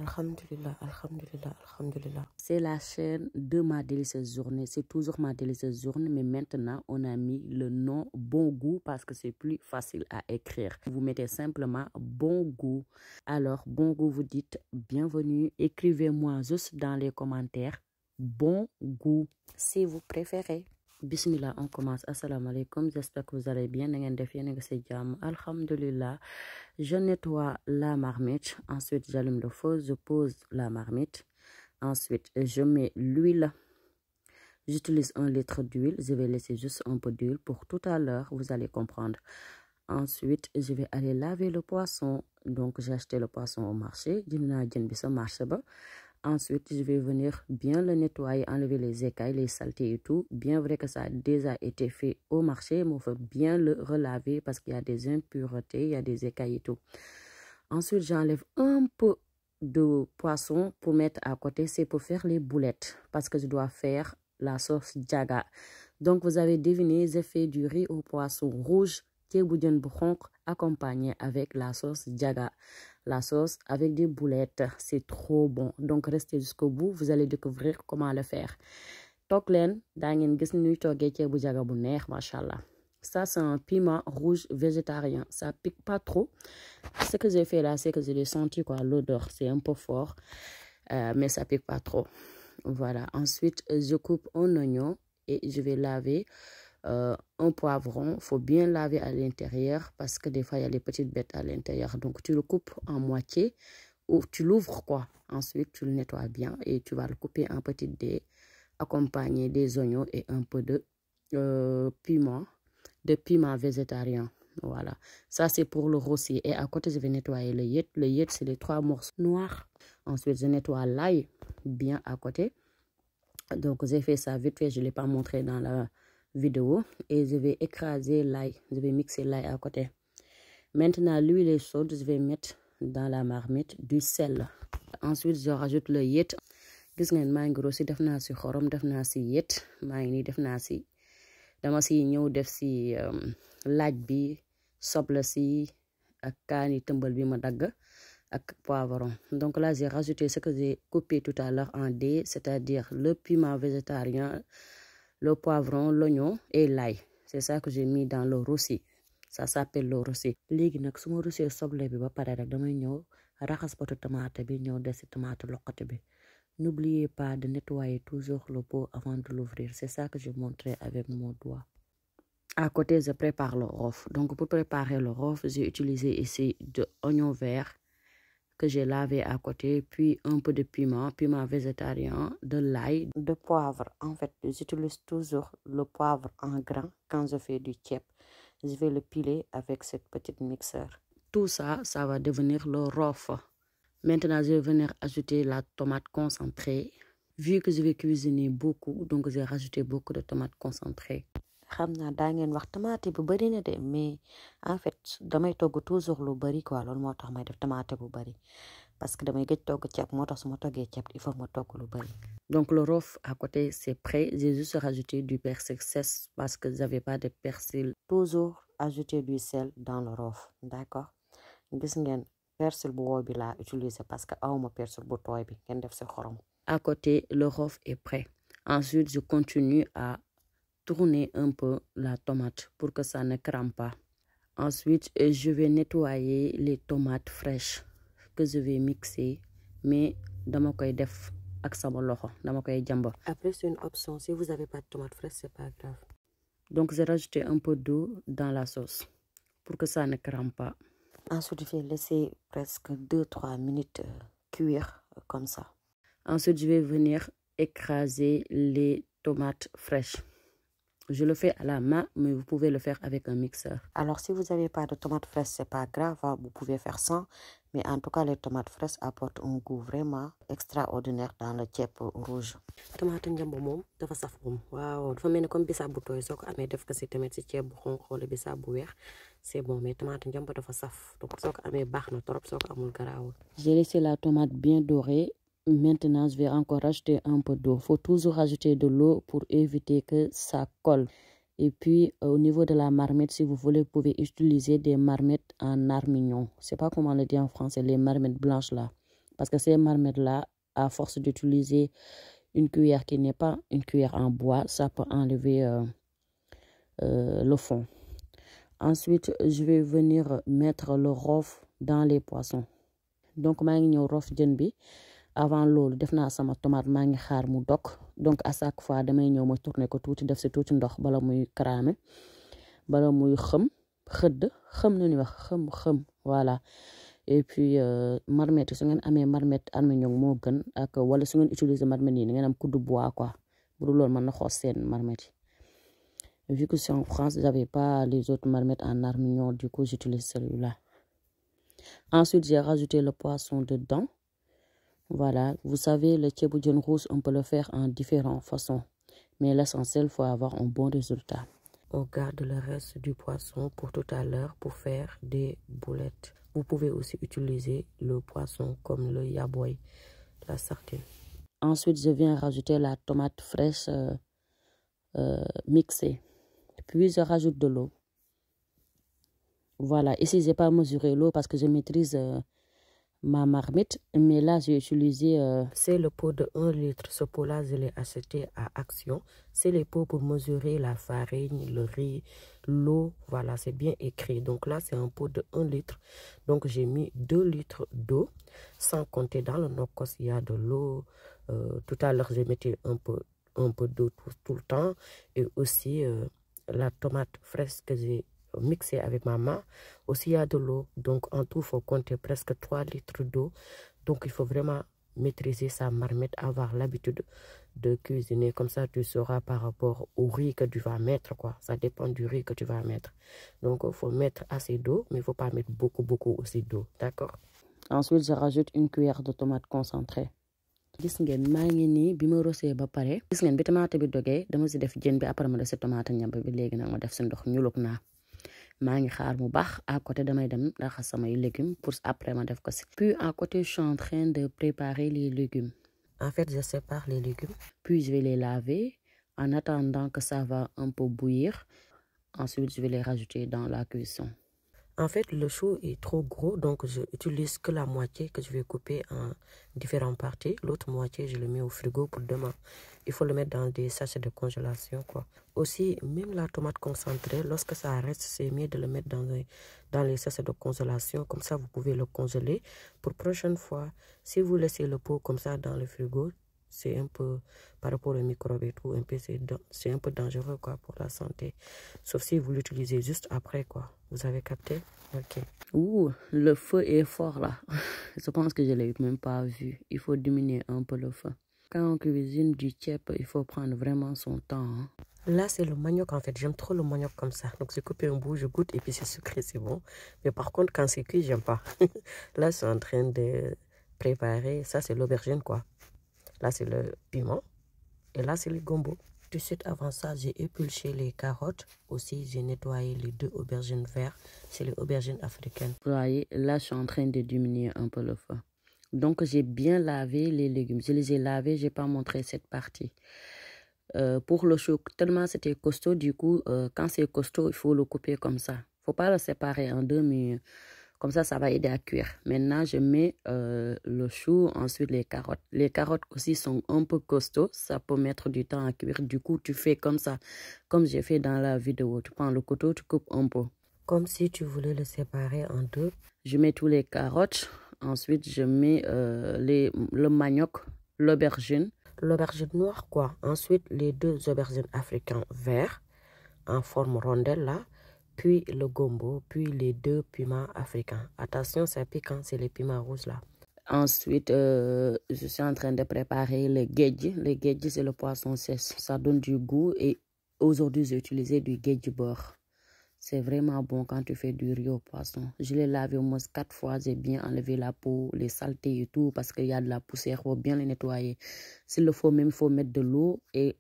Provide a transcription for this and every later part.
Alhamdulillah, alhamdulillah, alhamdulillah. C'est la chaîne de Ma Délicieuse Journée. C'est toujours Ma Délicieuse Journée, mais maintenant, on a mis le nom Bon Goût parce que c'est plus facile à écrire. Vous mettez simplement Bon Goût. Alors, Bon Goût, vous dites bienvenue. Écrivez-moi juste dans les commentaires Bon Goût si vous préférez. Bismillah, on commence. Assalamu alaikum, j'espère que vous allez bien. Alhamdulillah, je nettoie la marmite. Ensuite, j'allume le feu, je pose la marmite. Ensuite, je mets l'huile. J'utilise 1 litre d'huile. Je vais laisser juste un peu d'huile pour tout à l'heure. Vous allez comprendre. Ensuite, je vais aller laver le poisson. Donc, j'ai acheté le poisson au marché. Ensuite, je vais venir bien le nettoyer, enlever les écailles, les saletés et tout. Bien vrai que ça a déjà été fait au marché, mais il faut bien le relaver parce qu'il y a des impuretés, il y a des écailles et tout. Ensuite, j'enlève un peu de poisson pour mettre à côté. C'est pour faire les boulettes parce que je dois faire la sauce jaga. Donc, vous avez deviné, j'ai fait du riz au poisson rouge, accompagné avec la sauce jaga. La sauce avec des boulettes, c'est trop bon. Donc, restez jusqu'au bout, vous allez découvrir comment le faire. Toklen, ça, c'est un piment rouge végétarien. Ça pique pas trop. Ce que j'ai fait là, c'est que je l'ai senti, quoi. L'odeur, c'est un peu fort, mais ça pique pas trop. Voilà. Ensuite, je coupe un oignon et je vais laver un poivron. Il faut bien laver à l'intérieur parce que des fois, il y a des petites bêtes à l'intérieur. Donc, tu le coupes en moitié ou tu l'ouvres, quoi. Ensuite, tu le nettoies bien et tu vas le couper en petites dés, accompagné des oignons et un peu de piment végétarien. Voilà. Ça, c'est pour le rossi. Et à côté, je vais nettoyer le yet. Le yet, c'est les 3 morceaux noirs. Ensuite, je nettoie l'ail bien à côté. Donc, j'ai fait ça vite fait. Je ne l'ai pas montré dans la vidéo. Et je vais écraser l'ail. Je vais mixer l'ail à côté. Maintenant, l'huile est chaude. Je vais mettre dans la marmite du sel. Ensuite, je rajoute le yet. Gis ngeen maa ngi rossi def naa si xorom def naa si yet. Maa ngi nii def naa si dama si ñëw def si laaj bi soble si ak kaani tëmbal bi ma dagg ak poivron. Donc là j'ai rajouté ce que j'ai coupé tout à l'heure en dés, c'est-à-dire le piment végétarien, le poivron, l'oignon et l'ail. C'est ça que j'ai mis dans le roussi. Ça s'appelle le roussi. Léegi nag su ma roussi soble bi ba pare rek damay ñëw raxas potu tomate bi ñëw def si tomate loqati bi. N'oubliez pas de nettoyer toujours le pot avant de l'ouvrir. C'est ça que je montrais avec mon doigt. À côté, je prépare le rof. Donc, pour préparer le rof, j'ai utilisé ici de oignons verts que j'ai lavé à côté, puis un peu de piment végétarien, de l'ail, de poivre. En fait, j'utilise toujours le poivre en grain quand je fais du tchèp. Je vais le piler avec cette petite mixeur. Tout ça, ça va devenir le rof. Maintenant, je vais venir ajouter la tomate concentrée. Vu que je vais cuisiner beaucoup, donc j'ai rajouté beaucoup de tomates concentrées. Xamna da ngeen wax tomate bu bari na de, mais en fait damay togg toujours lu bari quoi. Loolu moo tax may def tomate bu bari parce que damay gëj togg ceeb moo tax su ma toggee ceeb il faut ma togg lu bari. Donc le rof à côté c'est prêt. J'ai juste rajouté du persil sèche parce que j'avais pas de persil. Toujours ajouter du sel dans le rof, d'accord? Gis ngeen persil bu wow bi laa utiliser parce que awma persil bu tooy bi ngeen def si xorom. À côté, le rof est prêt. Ensuite, je continue à tourner un peu la tomate pour que ça ne crame pas. Ensuite, je vais nettoyer les tomates fraîches que je vais mixer, mais dama koy def ak sama loxo, dama koy jamba. Après, c'est une option. Si vous n'avez pas de tomates fraîches, c'est pas grave. Donc, j'ai rajouté un peu d'eau dans la sauce pour que ça ne crame pas. Ensuite, je vais laisser presque 2-3 minutes cuire comme ça. Ensuite, je vais venir écraser les tomates fraîches. Je le fais à la main, mais vous pouvez le faire avec un mixeur. Alors, si vous n'avez pas de tomates fraîches, c'est pas grave, vous pouvez faire sans. Mais en tout cas, les tomates fraîches apportent un goût vraiment extraordinaire dans le ceeb rouge. Tomate njambo moom dafa saf moom. Waaw, dafa mel ni comme bisaab bu tooy soo ko amee def ko si tamit si ceeb bu xonq wala bisaab bu weex. C'est bon, mais tomate njambo dafa saf. Donc, soo ko amee baax na trop, soo ko amul garaawul. J'ai laissé la tomate bien dorée. Maintenant, je vais encore rajouter un peu d'eau. Il faut toujours rajouter de l'eau pour éviter que ça colle. Et puis, au niveau de la marmite, si vous voulez, vous pouvez utiliser des marmites en armignon. Je ne sais pas comment on le dit en français, les marmites blanches là. Parce que ces marmites-là, à force d'utiliser une cuillère qui n'est pas une cuillère en bois, ça peut enlever le fond. Ensuite, je vais venir mettre le rof dans les poissons. Donc, je vais rof jën bi. Avant loolu def naa sama tomate maa ngi xaar mu dog donc à chaque fois damay ñëw ma tourner ko tuuti def si tuuti ndox bala muy cramer bala muy xëm na ni wax xëm voilà et puis marmite su ngeen amee marmite armignon moo gën ak wala su ngeen utiliser marmite yi ngeen am kuddu bois quoi bu dul loolu mën na xoos seen marmite vu que c'est en France j'avais pas les autres marmites en armignon du coup j'utilise celui-là. Ensuite j'ai rajouté le poisson dedans. Voilà, vous savez, le ceebu jën rouge, on peut le faire en différentes façons. Mais l'essentiel, il faut avoir un bon résultat. On garde le reste du poisson pour tout à l'heure pour faire des boulettes. Vous pouvez aussi utiliser le poisson comme le yaboy, la sardine. Ensuite, je viens rajouter la tomate fraîche mixée. Puis, je rajoute de l'eau. Voilà, ici, je n'ai pas mesuré l'eau parce que je maîtrise ma marmite, mais là j'ai utilisé c'est le pot de 1 litre. Ce pot là je l'ai acheté à Action. C'est les pots pour mesurer la farine, le riz, l'eau. Voilà, c'est bien écrit. Donc là c'est un pot de 1 litre. Donc j'ai mis 2 litres d'eau, sans compter dans le nokos il y a de l'eau. Tout à l'heure j'ai mis un peu d'eau tout le temps, et aussi la tomate fraîche que j'ai mixé avec ma main, aussi il y a de l'eau. Donc en tout il faut compter presque 3 litres d'eau. Donc il faut vraiment maîtriser sa marmite, avoir l'habitude de cuisiner. Comme ça tu sauras par rapport au riz que tu vas mettre quoi. Ça dépend du riz que tu vas mettre. Donc il faut mettre assez d'eau, mais il ne faut pas mettre beaucoup aussi d'eau, d'accord? Ensuite je rajoute une cuillère de tomate concentrée. Gis ngeen maa ngi nii bi ma rosé ba pare gis ngeen bi tomate bi dogee dama si def jën bi après ma def si tomate ñamb bi léegi nag ma def si ndox ñuluk naa maa ngi xaar mu baax. À côté damay dem raxas samay légumes pour après ma def ko si. Puis à côté je suis en train de préparer les légumes. En fait je sépare les légumes. Puis je vais les laver en attendant que ça va un peu bouillir. Ensuite je vais les rajouter dans la cuisson. En fait, le chou est trop gros, donc je n'utilise que la moitié que je vais couper en différentes parties. L'autre moitié, je le mets au frigo pour demain. Il faut le mettre dans des sachets de congélation, quoi. Aussi, même la tomate concentrée, lorsque ça reste, c'est mieux de le mettre dans les sachets de congélation. Comme ça, vous pouvez le congeler. Pour prochaine fois, si vous laissez le pot comme ça dans le frigo, c'est un peu, par rapport aux microbes et tout, c'est un peu dangereux quoi pour la santé. Sauf si vous l'utilisez juste après quoi. Vous avez capté? Ok. Ouh, le feu est fort là. Je pense que je ne l'ai même pas vu. Il faut diminuer un peu le feu. Quand on cuisine du ceeb, il faut prendre vraiment son temps. Hein. Là, c'est le manioc en fait. J'aime trop le manioc comme ça. Donc, j'ai coupé un bout, je goûte et puis c'est sucré, c'est bon. Mais par contre, quand c'est cuit, j'aime pas. Là, je suis en train de préparer. Ça, c'est l'aubergine quoi. Là, c'est le piment. Et là, c'est le gombo. Tout de suite avant ça, j'ai épluché les carottes. Aussi, j'ai nettoyé les 2 aubergines vertes. C'est les aubergines africaines. Vous voyez, là, je suis en train de diminuer un peu le feu. Donc, j'ai bien lavé les légumes. Je les ai lavés, je n'ai pas montré cette partie. Pour le chou, tellement c'était costaud, du coup, quand c'est costaud, il faut le couper comme ça. Il ne faut pas le séparer en deux, mais comme ça va aider à cuire. Maintenant, je mets le chou, ensuite les carottes. Les carottes aussi sont un peu costauds, ça peut mettre du temps à cuire. Du coup, tu fais comme ça, comme j'ai fait dans la vidéo. Tu prends le couteau, tu coupes un peu. Comme si tu voulais le séparer en deux. Je mets tous les carottes. Ensuite, je mets le manioc, l'aubergine. L'aubergine noire, quoi. Ensuite, les 2 aubergines africaines verts en forme rondelle, là. Puis le gombo, puis les 2 piments africains. Attention, c'est piquant, c'est les piments rouges, là. Ensuite, je suis en train de préparer le géej. Le géej, c'est le poisson sèche. Ça donne du goût. Et aujourd'hui, j'ai utilisé du géej beurre. C'est vraiment bon quand tu fais du riz au poisson. Je l'ai lavé au moins 4 fois. J'ai bien enlevé la peau, les saletés et tout parce qu'il y a de la poussière. Il faut bien les nettoyer. S'il le faut même, il faut mettre de l'eau et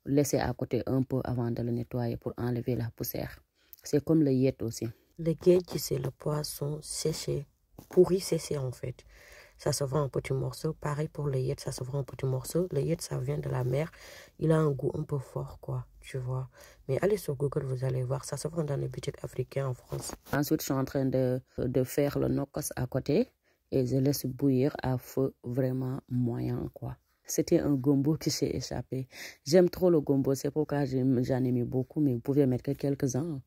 laisser à côté un peu avant de le nettoyer pour enlever la poussière. C'est comme le yet aussi. Le géej, c'est le poisson séché, pourri séché en fait. Ça se vend en petits morceaux. Pareil pour le yet, ça se vend en petits morceaux. Le yet, ça vient de la mer. Il a un goût un peu fort, quoi, tu vois. Mais allez sur Google, vous allez voir. Ça se vend dans les boutiques africaines en France. Ensuite, je suis en train de faire le nokos à côté. et je laisse bouillir à feu vraiment moyen, quoi. C'était un gombo qui s'est échappé. J'aime trop le gombo, c'est pourquoi j'en ai mis beaucoup, mais vous pouvez mettre que quelques-uns.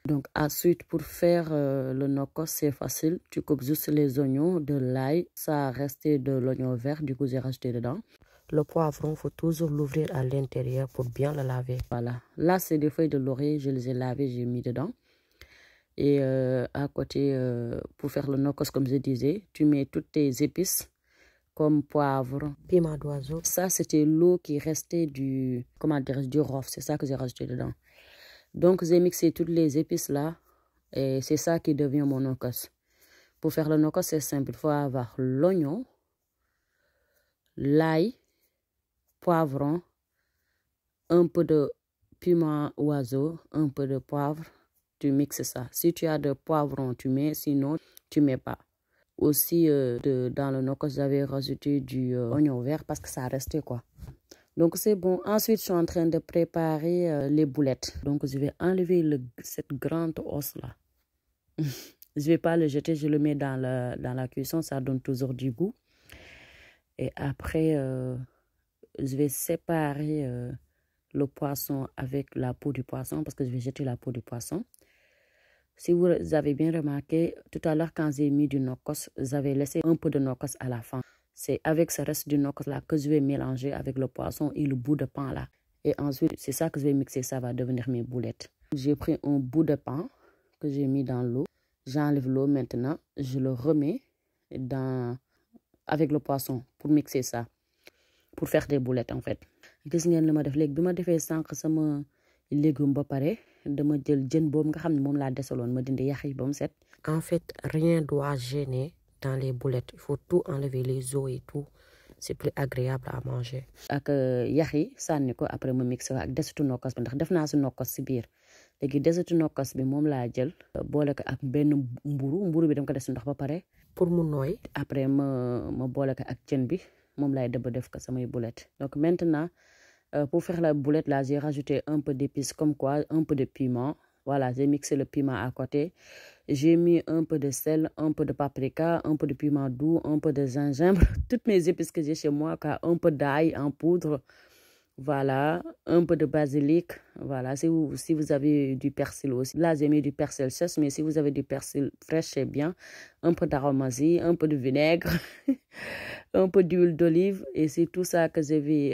Donc ensuite, pour faire le nokos, c'est facile. Tu coupes juste les oignons, de l'ail, ça a resté de l'oignon vert, du coup j'ai rajouté dedans. Le poivron, il faut toujours l'ouvrir à l'intérieur pour bien le laver. Voilà, là c'est des feuilles de laurier, je les ai lavées, j'ai mis dedans. Et à côté, pour faire le nokos, comme je disais, tu mets toutes tes épices, comme poivre, piment d'oiseau. Ça, c'était l'eau qui restait du, comment dire, du rof. C'est ça que j'ai rajouté dedans. Donc, j'ai mixé toutes les épices là. Et c'est ça qui devient mon nokos. Pour faire le nokos, c'est simple. Il faut avoir l'oignon, l'ail, poivron, un peu de piment oiseau, un peu de poivre. Tu mixes ça. Si tu as de poivron, tu mets. Sinon, tu ne mets pas. Aussi, dans le nokos, j'avais rajouté du oignon vert parce que ça restait, quoi. Donc, c'est bon. Ensuite, je suis en train de préparer les boulettes. Donc, je vais enlever cette grande os-là. Je ne vais pas le jeter, je le mets dans la cuisson. Ça donne toujours du goût. Et après, je vais séparer le poisson avec la peau du poisson parce que je vais jeter la peau du poisson. Si vous avez bien remarqué, tout à l'heure, quand j'ai mis du nokos, j'avais laissé un peu de nokos à la fin. C'est avec ce reste du nokos là que je vais mélanger avec le poisson et le bout de pain là. Et ensuite, c'est ça que je vais mixer, ça va devenir mes boulettes. J'ai pris un bout de pain que j'ai mis dans l'eau. J'enlève l'eau maintenant, je le remets avec le poisson pour mixer ça. Pour faire des boulettes en fait. Gis ngeen li ma def léegi bi ma defee sànq sama légume ba pare dama jël jën boobu nga xam ne moom laa desaloon ma dindi yax yi ba mu set. En fait, rien doit gêner dans les boulettes. Il faut tout enlever, les os et tout. C'est plus agréable à manger. Ak yax yi sànni ko après ma mixé ak desitu nokkos bi ndax def naa si nokkos si biir. Léegi desitu nokkos bi moom laa jël boole ko ak benn mburu bi dama ko def si ndox ba pare. Pour mu nooy. Après ma boole ko ak jën bi. Moom lay def ko samay boulettes. Donc maintenant, pour faire la boulette là, j'ai rajouté un peu d'épices comme quoi, un peu de piment. Voilà, j'ai mixé le piment à côté. J'ai mis un peu de sel, un peu de paprika, un peu de piment doux, un peu de gingembre. Toutes mes épices que j'ai chez moi, un peu d'ail en poudre. Voilà, un peu de basilic. Voilà, si vous avez du persil aussi. Là, j'ai mis du persil sèche, mais si vous avez du persil frais, c'est bien. Un peu d'aromasie, un peu de vinaigre, un peu d'huile d'olive. Et c'est tout ça que j'ai vu.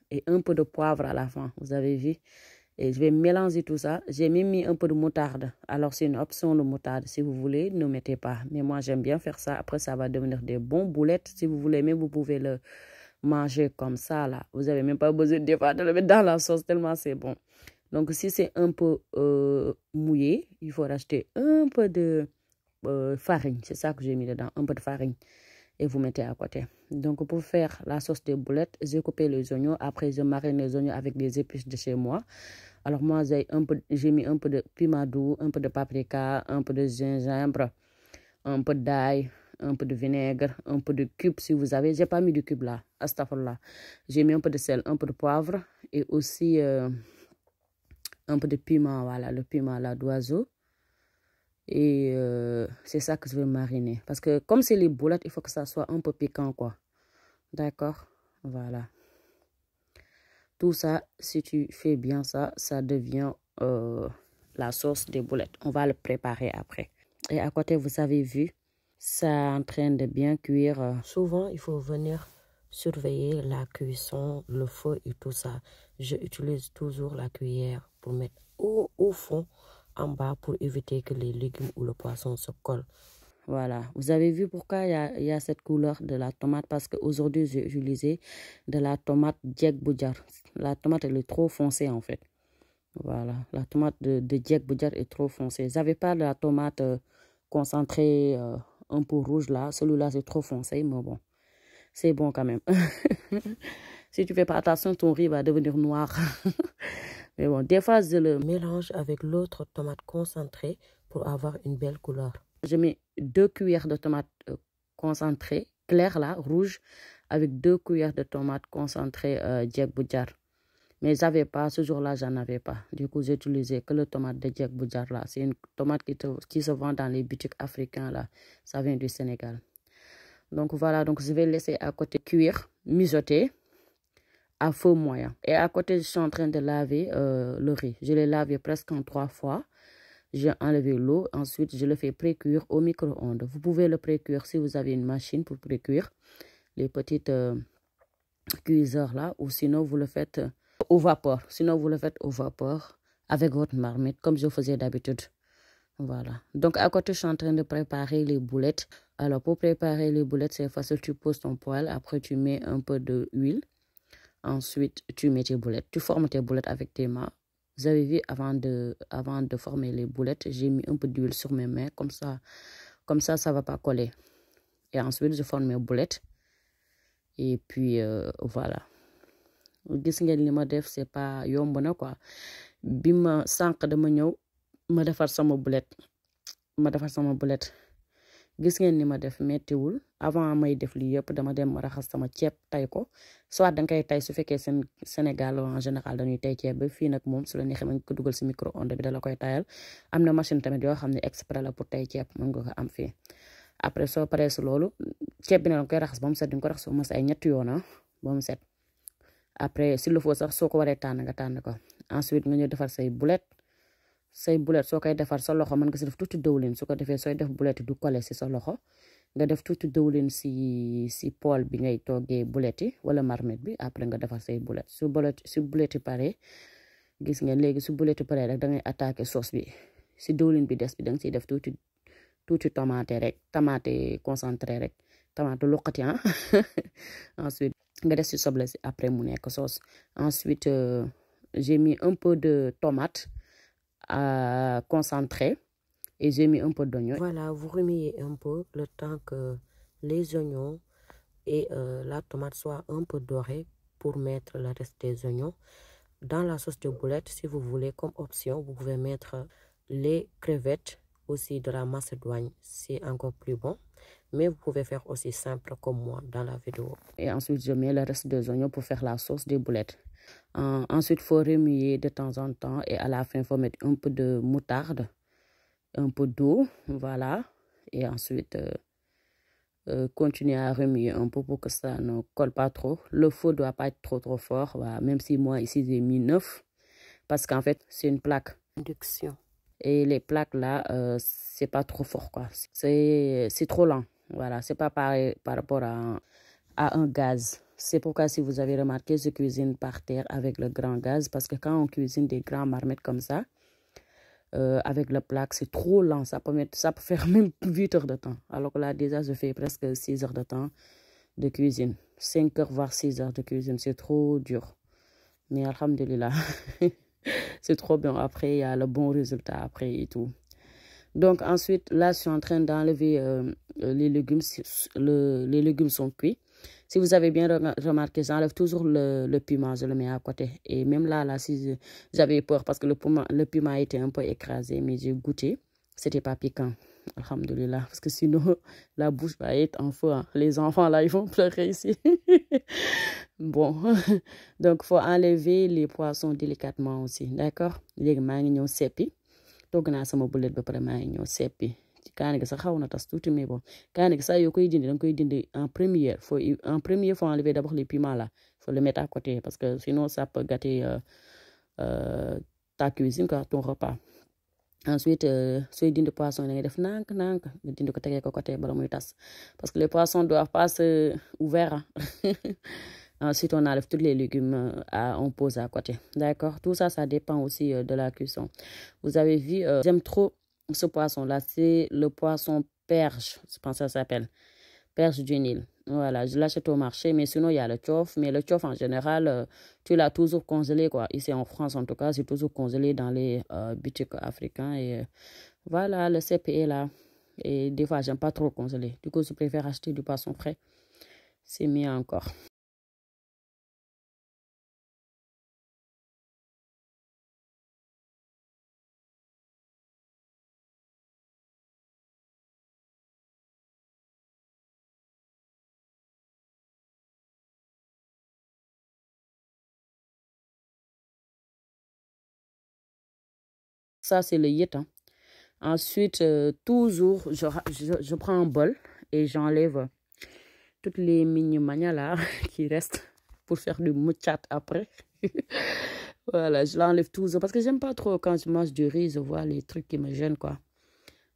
Et un peu de poivre à la fin, vous avez vu. Et je vais mélanger tout ça. J'ai même mis un peu de moutarde. Alors, c'est une option, le moutarde. Si vous voulez, ne mettez pas. Mais moi, j'aime bien faire ça. Après, ça va devenir des bons boulettes. Si vous voulez, mais vous pouvez le manger comme ça là, vous avez même pas besoin de le mettre dans la sauce tellement c'est bon. Donc si c'est un peu mouillé, il faut rajouter un peu de farine, c'est ça que j'ai mis dedans, un peu de farine et vous mettez à côté. Donc pour faire la sauce de boulettes, j'ai coupé les oignons, après je marine les oignons avec des épices de chez moi. Alors moi j'ai mis un peu de piment doux, un peu de paprika, un peu de gingembre, un peu d'ail, un peu de vinaigre, un peu de cube si vous avez. J'ai pas mis de cube là, astafurlah. J'ai mis un peu de sel, un peu de poivre et aussi un peu de piment, voilà, le piment là d'oiseau. Et c'est ça que je vais mariner. Parce que comme c'est les boulettes, il faut que ça soit un peu piquant quoi. D'accord? Voilà. Tout ça, si tu fais bien ça, ça devient la sauce des boulettes. On va le préparer après. Et à côté, vous avez vu, ça est en train de bien cuire. Souvent, il faut venir surveiller la cuisson, le feu et tout ça. Je utilise toujours la cuillère pour mettre au fond, en bas, pour éviter que les légumes ou le poisson se collent. Voilà. Vous avez vu pourquoi il y a cette couleur de la tomate? Parce qu'aujourd'hui, j'ai utilisé de la tomate Djek Boudjar. La tomate, elle est trop foncée en fait. Voilà. La tomate de Djek Boudjar est trop foncée. J'avais pas de la tomate concentrée un peu rouge là. Celui-là, c'est trop foncé, mais bon. C'est bon quand même. Si tu fais pas attention, ton riz va devenir noir. Mais bon, des fois, je le mélange avec l'autre tomate concentrée pour avoir une belle couleur. Je mets 2 cuillères de tomates concentrées, claires là, rouges, avec 2 cuillères de tomates concentrées Djek Boudjar. Mais j'avais pas, ce jour-là, j'en avais pas. Du coup, j'ai utilisé que le tomate de Djek Boudjar là. C'est une tomate qui se vend dans les boutiques africains là. Ça vient du Sénégal. Donc voilà, donc je vais laisser à côté cuire, mijoter à feu moyen. Et à côté, je suis en train de laver le riz. Je l'ai lavé presque en 3 fois. J'ai enlevé l'eau. Ensuite, je le fais pré-cuire au micro-ondes. Vous pouvez le pré-cuire si vous avez une machine pour pré-cuire. Les petites cuiseurs là. Ou sinon, vous le faites au vapeur. Sinon, vous le faites au vapeur avec votre marmite comme je faisais d'habitude. Voilà. Donc, à côté, je suis en train de préparer les boulettes. Alors, pour préparer les boulettes, c'est facile. Tu poses ton poêle. Après, tu mets un peu d'huile. Ensuite, tu mets tes boulettes. Tu formes tes boulettes avec tes mains. Vous avez vu, avant de former les boulettes, j'ai mis un peu d'huile sur mes mains. Comme ça, ça ne va pas coller. Et ensuite, je forme mes boulettes. Et puis, voilà. Gis ngeen li ma def, c'est pas yomb na quoi. Bi ma sànq dama ñëw ma defar sama boulette. Gis ngeen ni ma def mettiwul. Avant may def li yëpp dama dem raxas sama ceeb tay ko. Soit da nga koy tay su fekkee Sénégal en général dañuy tay ceeb ba fii nag moom su la neexee nga ko dugal si micro-ondes bi da la koy tayal. Am na machine tamit yoo xam ne exprès la pour tay ceeb mën nga ko am fii. Après soo paree si loolu ceeb bi ne danga koy raxas ba mu set di nga ko raxas ba mu ay ñetti yoon ba mu set. Après s'il le faut sax soo ko waree tànn nga tànn ko. Ensuite nga ñëw defar say boulette soo koy defar sa loxo mën nga si def tuuti dëwlin su ko defee sooy def boulette du coller si sa loxo nga def tuuti dëwlin si poêle bi ngay toggee boulette yi wala marmite bi après nga defar say boulette su boulette yi pare gis ngeen léegi su boulette yi pare rek da ngay attaquer sauce bi si dëwlin bi des bi da nga siy def tuuti tomate concentré rek tomate luqati ensuite nga def si soble si après mu nekk sauce. Ensuite j'ai mis un peu de tomate concentré et j'ai mis un peu d'oignon. Voilà, vous remuez un peu le temps que les oignons et la tomate soient un peu dorés pour mettre le reste des oignons. Dans la sauce de boulette, si vous voulez, comme option, vous pouvez mettre les crevettes, aussi de la macédoine, c'est encore plus bon. Mais vous pouvez faire aussi simple comme moi dans la vidéo. Et ensuite, je mets le reste des oignons pour faire la sauce des boulettes. Ensuite, il faut remuer de temps en temps et à la fin, il faut mettre un peu de moutarde, un peu d'eau, voilà. Et ensuite, continuer à remuer un peu pour que ça ne colle pas trop. Le feu ne doit pas être trop fort, voilà. Même si moi, ici, j'ai mis 9 parce qu'en fait, c'est une plaque induction. Et les plaques là, c'est pas trop fort quoi. C'est trop lent. Voilà, c'est pas pareil par rapport à un gaz. C'est pourquoi si vous avez remarqué, je cuisine par terre avec le grand gaz. Parce que quand on cuisine des grands marmites comme ça, avec la plaque, c'est trop lent. Ça peut faire même 8 heures de temps. Alors que là, déjà, je fais presque 6 heures de temps de cuisine. 5 heures, voire 6 heures de cuisine. C'est trop dur. Mais alhamdulillah. C'est trop bien. Après, il y a le bon résultat après et tout. Donc, ensuite, là, je suis en train d'enlever les légumes. Les légumes sont cuits. Si vous avez bien remarqué, j'enlève toujours le piment. Je le mets à côté. Et même là si j'avais peur parce que le piment était un peu écrasé. Mais j'ai goûté. C'était pas piquant. Alhamdulillah. Parce que sinon, la bouche va être en feu. Hein. Les enfants, là, ils vont pleurer ici. Bon. Donc, il faut enlever les poissons délicatement aussi. D'accord? Les mangues seppi. Donc, on a sama boulette ba pare mangues seppi. Kaani gi sax xaw na tas tuuti mais bon. Kaani gi sax yow koy dindi, da nga koy dindi en première. Faut enlever d'abord les piments là. Faut le mettre à côté parce que sinon, ça peut gâter ta cuisine, ton repas. Ensuite, sooy dindi poisson da ngay def nank nga dindi ko tegee ko côté bala muy tas parce que les poissons doivent pas se ouvrir. Ensuite, on enlève tous les légumes, on pose à côté. D'accord? Tout ça, ça dépend aussi de la cuisson. Vous avez vu, j'aime trop ce poisson-là. C'est le poisson perche, je pense que ça s'appelle. Perche du Nil. Voilà, je l'achète au marché, mais sinon, il y a le tchof. Mais le tchof, en général, tu l'as toujours congelé, quoi. Ici, en France, en tout cas, c'est toujours congelé dans les boutiques africains. Et voilà, le cèpe est là. Et des fois, j'aime pas trop congeler. Du coup, je préfère acheter du poisson frais. C'est mieux encore. Ça, c'est le yet. Hein. Ensuite, toujours, je prends un bol et j'enlève toutes les mini-manias là qui restent pour faire du mouchat après. Voilà, je l'enlève toujours parce que j'aime pas trop quand je mange du riz, je vois les trucs qui me gênent, quoi.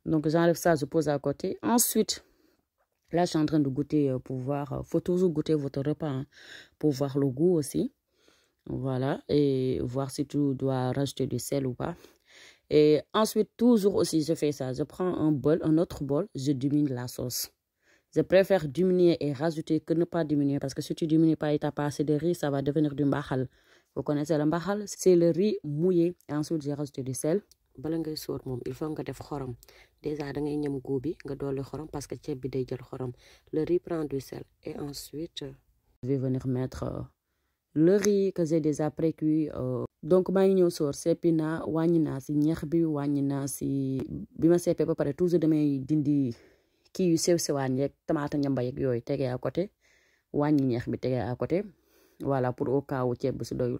Donc, j'enlève ça, je pose à côté. Ensuite, là, je suis en train de goûter pour voir. Faut toujours goûter votre repas hein, pour voir le goût aussi. Voilà, et voir si tu dois rajouter du sel ou pas. Et ensuite, toujours aussi, je fais ça. Je prends un autre bol, je diminue la sauce. Je préfère diminuer et rajouter que ne pas diminuer parce que si tu diminues pas et tu n'as pas assez de riz, ça va devenir du mbahal. Vous connaissez le mbahal? C'est le riz mouillé. Et ensuite, j'ai rajouté du sel. Bala ngay soor moom il faut nga def xorom déjà da ngay ñam goût bi nga dolli xorom parce que ceeb bi day jël xorom. Le riz prend du sel et ensuite je vais venir mettre le riz que j'ai déjà précuit. Donc maa ngi ñëw soor seppi naa wàññi naa si ñeex bi wàññi naa si bi ma seppee ba pare toujours damay dindi kii yu sew sewaan yeeg tamaate ñamba yeeg yooyu tegee à côté wàññi ñeex bi tegee à côté voilà pour au cas où ceeb bi su doyul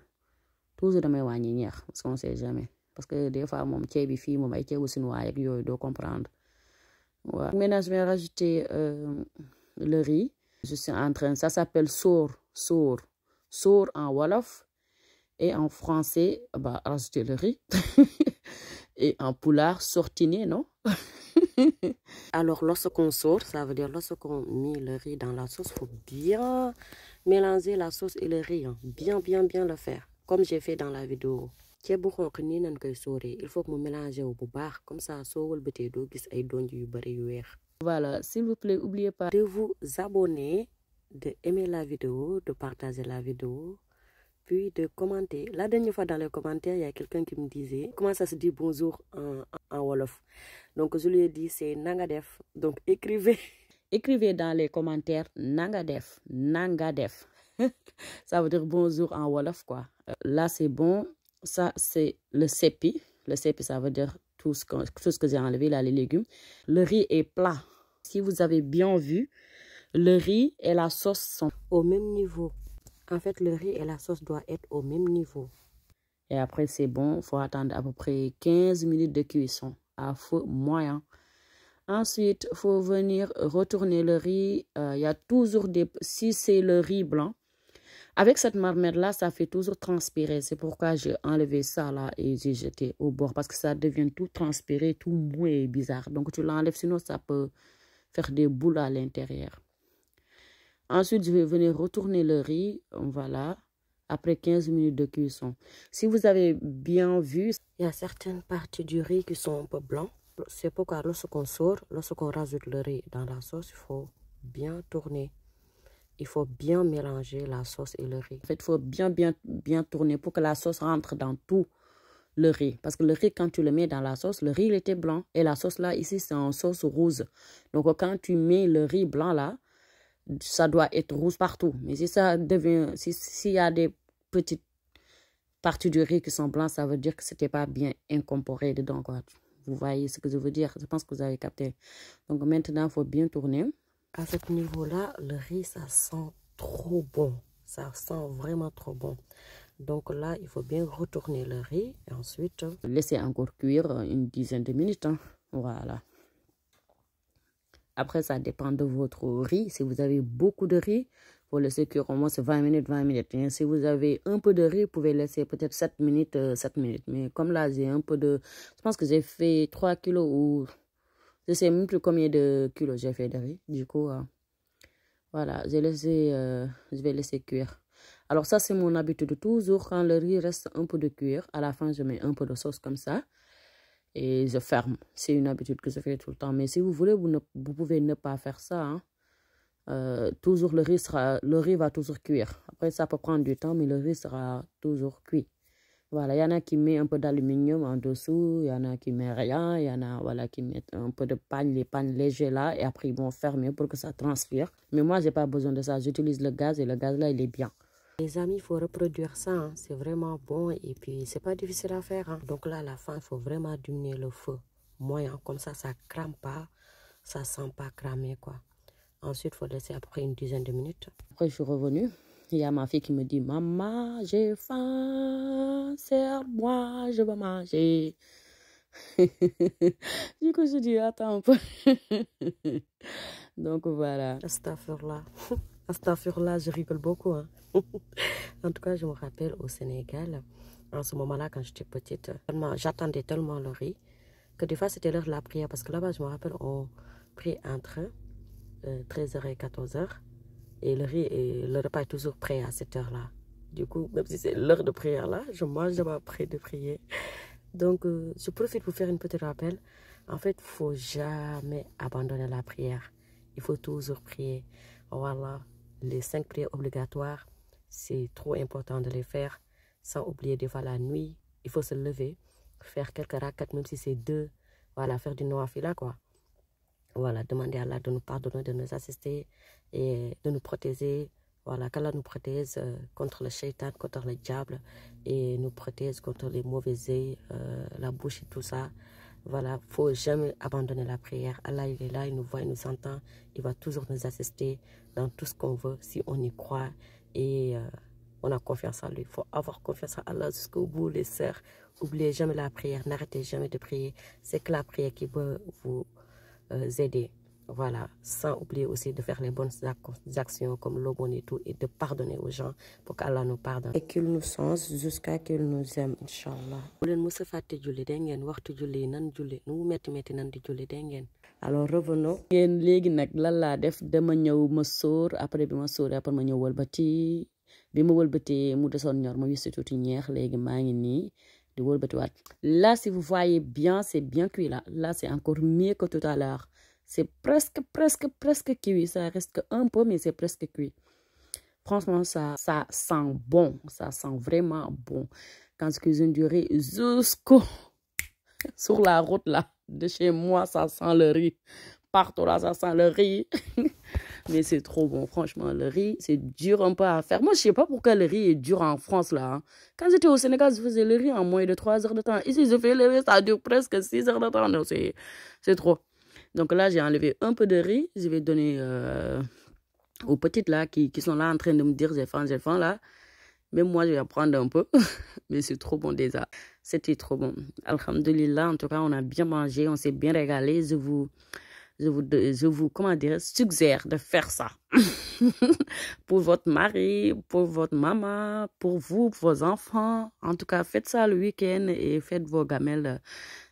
toujours damay wàññi ñeex parce qu'on sait jamais parce que des fois moom ceeb bi fii moom ay ceebu chinois yeeg yooyu doo comprendre voilà. Maintenant je vais rajouter le riz. Je suis en train, ça s'appelle soor en wolof et en français bah rajouter le riz et en pulaar sortiner, non? Alors, lorsqu'on sort, ça veut dire lorsqu'on met le riz dans la sauce, il faut bien mélanger la sauce et le riz. Hein. Bien le faire. Comme j'ai fait dans la vidéo. Il faut que vous mélangez au boubar. Comme ça, voilà, s'il vous plaît, n'oubliez pas de vous abonner, de aimer la vidéo, de partager la vidéo, puis de commenter. La dernière fois dans les commentaires, il y a quelqu'un qui me disait comment ça se dit bonjour en wolof. Donc je lui ai dit c'est nangadef. Donc écrivez. Écrivez dans les commentaires nangadef. Ça veut dire bonjour en wolof quoi. Là c'est bon. Ça c'est le sepi. Le sepi ça veut dire tout ce que j'ai enlevé là, les légumes. Le riz est plat. Si vous avez bien vu, le riz et la sauce sont au même niveau. En fait, le riz et la sauce doivent être au même niveau. Et après, c'est bon. Il faut attendre à peu près 15 minutes de cuisson à feu moyen. Ensuite, il faut venir retourner le riz. Il y a toujours des... Si c'est le riz blanc, avec cette marmite-là, ça fait toujours transpirer. C'est pourquoi j'ai enlevé ça là et j'ai jeté au bord. Parce que ça devient tout transpiré, tout mou et bizarre. Donc, tu l'enlèves, sinon ça peut faire des boules à l'intérieur. Ensuite, je vais venir retourner le riz, voilà, après 15 minutes de cuisson. Si vous avez bien vu, il y a certaines parties du riz qui sont un peu blancs. C'est pourquoi lorsqu'on sort, lorsqu'on rajoute le riz dans la sauce, il faut bien tourner. Il faut bien mélanger la sauce et le riz. En fait, il faut bien tourner pour que la sauce rentre dans tout le riz. Parce que le riz, quand tu le mets dans la sauce, le riz il était blanc. Et la sauce là, ici, c'est en sauce rouge. Donc, quand tu mets le riz blanc là, ça doit être rouge partout. Mais si ça devient, s'il y a des petites parties du riz qui sont blancs, ça veut dire que c'était pas bien incorporé dedans, quoi. Vous voyez ce que je veux dire? Je pense que vous avez capté. Donc maintenant, il faut bien tourner. À ce niveau-là, le riz, ça sent trop bon. Ça sent vraiment trop bon. Donc là, il faut bien retourner le riz et ensuite... laisser encore cuire une dizaine de minutes. Hein. Voilà. Après, ça dépend de votre riz. Si vous avez beaucoup de riz, il faut laisser cuire au moins 20 minutes. Et si vous avez un peu de riz, vous pouvez laisser peut-être 7 minutes. Mais comme là, j'ai un peu de... Je pense que j'ai fait 3 kilos ou... Je ne sais même plus combien de kilos j'ai fait de riz. Du coup, voilà, je vais laisser cuire. Alors ça, c'est mon habitude. Toujours, quand le riz reste un peu de cuire, à la fin, je mets un peu de sauce comme ça. Et je ferme. C'est une habitude que je fais tout le temps. Mais si vous voulez, vous pouvez ne pas faire ça. Hein. Toujours le riz va toujours cuire. Après, ça peut prendre du temps, mais le riz sera toujours cuit. Voilà, il y en a qui mettent un peu d'aluminium en dessous, il y en a qui mettent rien, il y en a voilà, qui mettent un peu de panne, les pannes légers là, et après ils vont fermer pour que ça transpire. Mais moi, je n'ai pas besoin de ça. J'utilise le gaz et le gaz là, il est bien. Les amis, il faut reproduire ça. Hein. C'est vraiment bon et puis c'est pas difficile à faire. Hein. Donc là, à la fin, il faut vraiment diminuer le feu moyen. Comme ça ne crame pas, ça sent pas cramer quoi. Ensuite, il faut laisser à peu près une dizaine de minutes. Après, je suis revenue. Il y a ma fille qui me dit, maman, j'ai faim, serre-moi, je veux manger. Du coup, je dis, attends un peu. Donc voilà. Astaghfirullah. Astaghfirullah, je rigole beaucoup. Hein. En tout cas, je me rappelle au Sénégal, en ce moment-là, quand j'étais petite, j'attendais tellement le riz que des fois, c'était l'heure de la prière. Parce que là-bas, je me rappelle, on prie un train, 13h et 14h. Et le repas est toujours prêt à cette heure-là. Du coup, même si c'est l'heure de prière là, je mange d'abord après de prier. Donc, je profite pour faire une petite rappel. En fait, il ne faut jamais abandonner la prière. Il faut toujours prier. Voilà, les 5 prières obligatoires, c'est trop important de les faire. Sans oublier des fois la nuit, il faut se lever, faire quelques rakats, même si c'est 2. Voilà, faire du nawafila quoi. Voilà, demander à Allah de nous pardonner, de nous assister et de nous protéger. Voilà, qu'Allah nous protège contre le shaitan, contre le diable et nous protège contre les mauvais œils, la bouche et tout ça. Voilà, il ne faut jamais abandonner la prière. Allah, il est là, il nous voit, il nous entend. Il va toujours nous assister dans tout ce qu'on veut si on y croit et on a confiance en lui. Il faut avoir confiance en Allah jusqu'au bout, les sœurs. N'oubliez jamais la prière, n'arrêtez jamais de prier. C'est que la prière qui peut vous aider. Voilà, sans oublier aussi de faire les bonnes actions comme l'aumône et tout, et de pardonner aux gens pour qu'Allah nous pardonne. Et qu'il nous sens jusqu'à qu'il nous aime, Inch'Allah. Alors revenons. Léegi nag lan laa def dama ñëw ma sóor après bi ma sóoree après ma ñëw wëlbati bi ma wëlbatee mu desoon ñor ma wisi tuuti ñeex léegi maa ngi nii di wëlbatiwaat. Là si vous voyez bien c'est bien cuit là. Là c'est encore mieux que tout à l'heure. C'est presque cuit. Ça reste un peu, mais c'est presque cuit. Franchement, ça sent bon. Ça sent vraiment bon. Quand je cuisine du riz jusqu'au... sur la route, là, de chez moi, ça sent le riz. Partout, là, ça sent le riz. Mais c'est trop bon. Franchement, le riz, c'est dur un peu à faire. Moi, je sais pas pourquoi le riz est dur en France, là. Hein. Quand j'étais au Sénégal, je faisais le riz en moins de 3 heures de temps. Ici, je fais le riz, ça dure presque 6 heures de temps. Non, c'est trop. Donc là, j'ai enlevé un peu de riz. Je vais donner aux petites là qui sont là en train de me dire j'ai faim là. Même moi, je vais en prendre un peu. Mais c'est trop bon déjà. C'était trop bon. Alhamdulillah, en tout cas, on a bien mangé. On s'est bien régalé. Je vous comment dire, suggère de faire ça. Pour votre mari, pour votre maman, pour vous, pour vos enfants. En tout cas, faites ça le week-end et faites vos gamelles.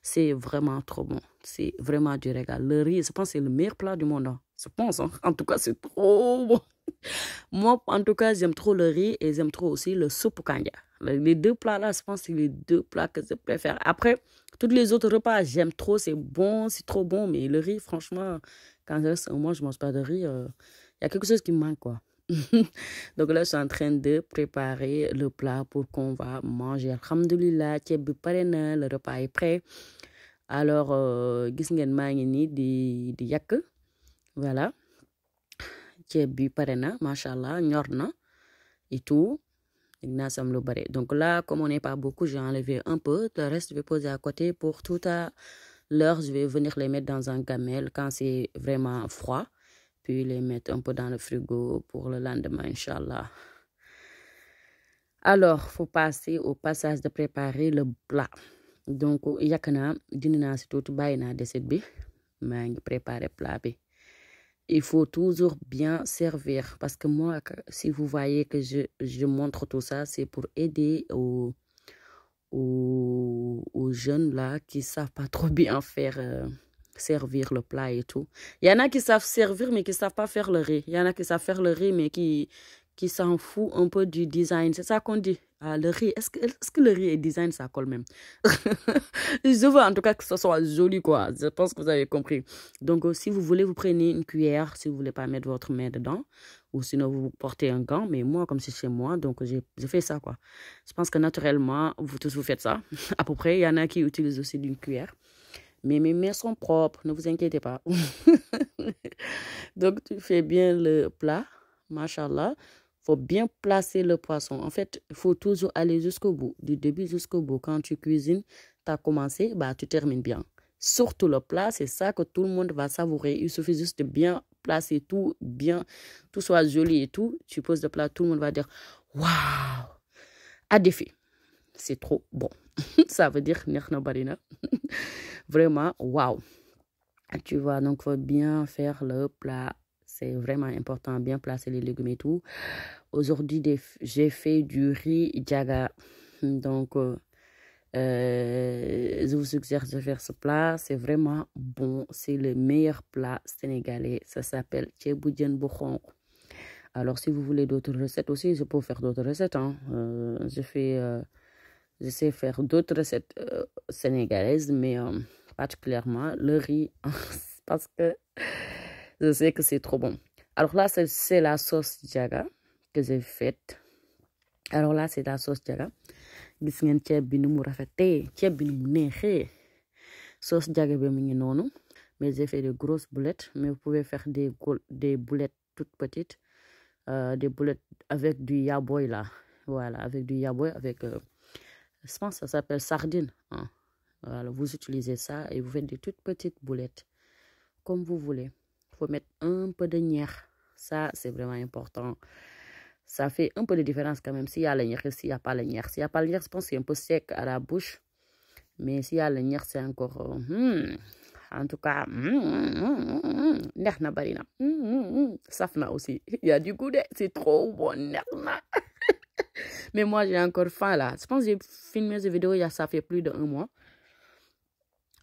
C'est vraiment trop bon. C'est vraiment du régal. Le riz, je pense que c'est le meilleur plat du monde. Hein. Je pense. Hein. En tout cas, c'est trop bon. Moi, en tout cas, j'aime trop le riz et j'aime trop aussi le soupe kanja. Les 2 plats-là, je pense que c'est les 2 plats que je préfère. Après, tous les autres repas, j'aime trop. C'est bon, c'est trop bon. Mais le riz, franchement, quand je reste un mois, je ne mange pas de riz. Y a quelque chose qui me manque, quoi. Donc là, je suis en train de préparer le plat pour qu'on va manger. Alhamdulillah, le repas est prêt. Alors, gis ngeen maa ngi nii di yàq voilà ceeb bi pare na machallah ñor na et tout naa sam lu bare. Donc là, comme on n'est pas beaucoup, j'ai enlevé un peu. Le reste, je vais poser à côté pour tout à l'heure. Je vais venir les mettre dans un gamelle quand c'est vraiment froid. Puis les mettre un peu dans le frigo pour le lendemain, Inch'Allah. Alors, il faut passer au passage de préparer le plat. Donc, yakana, dina si tout bayina deset bi, mangi préparer plat bi. Il faut toujours bien servir parce que moi, si vous voyez que je montre tout ça, c'est pour aider aux jeunes là qui savent pas trop bien faire servir le plat et tout. Il y en a qui savent servir mais qui savent pas faire le riz. Il y en a qui savent faire le riz mais qui s'en fout un peu du design. C'est ça qu'on dit. Ah, le riz, est-ce que le riz et design, ça colle même? Je veux en tout cas que ce soit joli, quoi. Je pense que vous avez compris. Donc, si vous voulez, vous prenez une cuillère, si vous voulez pas mettre votre main dedans. Ou sinon, vous portez un gant. Mais moi, comme c'est chez moi, donc je fais ça, quoi. Je pense que naturellement, vous tous, vous faites ça. À peu près, il y en a qui utilisent aussi d'une cuillère. Mais mes mains sont propres, ne vous inquiétez pas. Donc, tu fais bien le plat, machallah. Il faut bien placer le poisson. En fait, il faut toujours aller jusqu'au bout, du début jusqu'au bout. Quand tu cuisines, tu as commencé, bah, tu termines bien. Surtout le plat, c'est ça que tout le monde va savourer. Il suffit juste de bien placer tout, bien, tout soit joli et tout. Tu poses le plat, tout le monde va dire « Waouh !» À défi. C'est trop bon. Ça veut dire « Nerna barina ». Vraiment, waouh. Tu vois, donc faut bien faire le plat. C'est vraiment important, bien placer les légumes et tout. Aujourd'hui, j'ai fait du riz jaga. Donc, je vous suggère de faire ce plat. C'est vraiment bon. C'est le meilleur plat sénégalais. Ça s'appelle ceebu jën bu xonq. Alors, si vous voulez d'autres recettes aussi, je peux faire d'autres recettes. Hein. Je sais faire d'autres recettes sénégalaises, mais particulièrement le riz, parce que je sais que c'est trop bon. Alors là, c'est la sauce jaga que j'ai faite. Alors là, c'est la sauce jaga. Gis ngeen ceeb bi ni mu rafetee, ceeb bi ni mu neexee. Sauce jaga bi mi ngi noonu. Mais j'ai fait de grosses boulettes, mais vous pouvez faire des boulettes toutes petites. Des boulettes avec du yaboy là. Voilà, avec du yaboy, avec, je pense que ça s'appelle sardine. Hein. Voilà, vous utilisez ça et vous faites des toutes petites boulettes. Comme vous voulez. Il faut mettre un peu de nier. Ça, c'est vraiment important. Ça fait un peu de différence quand même s'il y a le nier et s'il n'y a pas le nier. S'il n'y a pas le nier, je pense que c'est un peu sec à la bouche. Mais s'il y a le nier, c'est encore... en tout cas, neex na bari na. Saf na aussi. Il y a du goût, c'est trop bon. Neex na. Mais moi, j'ai encore faim là. Je pense que j'ai filmé cette vidéo, ça fait plus d'1 mois.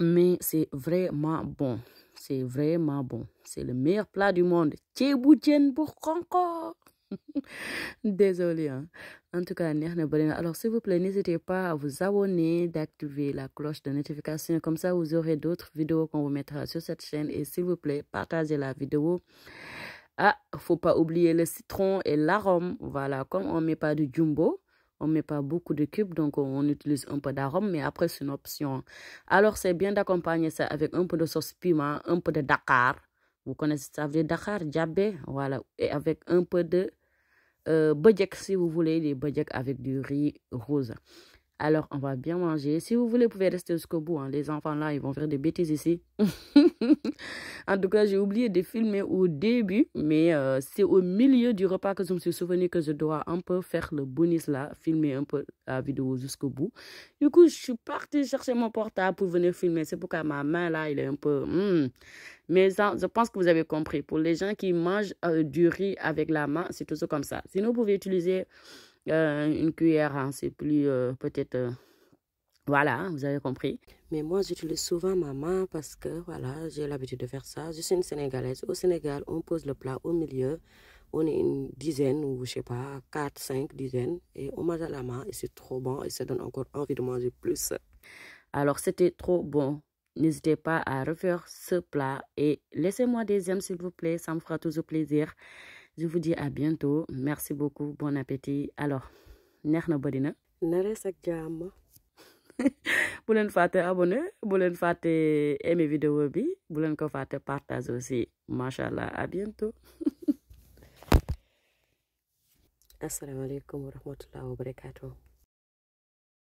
Mais c'est vraiment bon. C'est vraiment bon. C'est le meilleur plat du monde. Ceebu jën bu xonq. Désolée. Hein. En tout cas, alors s'il vous plaît, n'hésitez pas à vous abonner, d'activer la cloche de notification. Comme ça, vous aurez d'autres vidéos qu'on vous mettra sur cette chaîne. Et s'il vous plaît, partagez la vidéo. Ah, faut pas oublier le citron et l'arôme. Voilà, comme on met pas de jumbo, on met pas beaucoup de cubes, donc on utilise un peu d'arôme, mais après c'est une option. Alors c'est bien d'accompagner ça avec un peu de sauce piment, un peu de Dakar. Vous connaissez ça, le Dakar, diabé, voilà, et avec un peu de bojek si vous voulez, les bojek avec du riz rose. Alors, on va bien manger. Si vous voulez, vous pouvez rester jusqu'au bout. Hein. Les enfants là, ils vont faire des bêtises ici. En tout cas, j'ai oublié de filmer au début, mais c'est au milieu du repas que je me suis souvenu que je dois un peu faire le bonus là, filmer un peu la vidéo jusqu'au bout. Du coup, je suis partie chercher mon portable pour venir filmer. C'est pourquoi ma main là, il est un peu... Mais ça, je pense que vous avez compris. Pour les gens qui mangent du riz avec la main, c'est toujours comme ça. Sinon, vous pouvez utiliser une cuillère. Hein, c'est plus peut-être... voilà, vous avez compris. Mais moi, j'utilise souvent ma main parce que, voilà, j'ai l'habitude de faire ça. Je suis une Sénégalaise. Au Sénégal, on pose le plat au milieu. On est une dizaine ou, je sais pas, 4, 5 dizaines. Et on mange à la main et c'est trop bon. Et ça donne encore envie de manger plus. Alors, c'était trop bon. N'hésitez pas à refaire ce plat. Et laissez-moi des j'aime, s'il vous plaît. Ça me fera toujours plaisir. Je vous dis à bientôt. Merci beaucoup. Bon appétit. Alors, neex na bari na. Nares ak jàmm. Bu leen fàtte abonné, bu leen fàtte aimer vidéo bi, bu leen ko fàtte partage aussi. Machallah, à bientôt. Assalamu alaikum wa rahmatullahi wa barakatuh.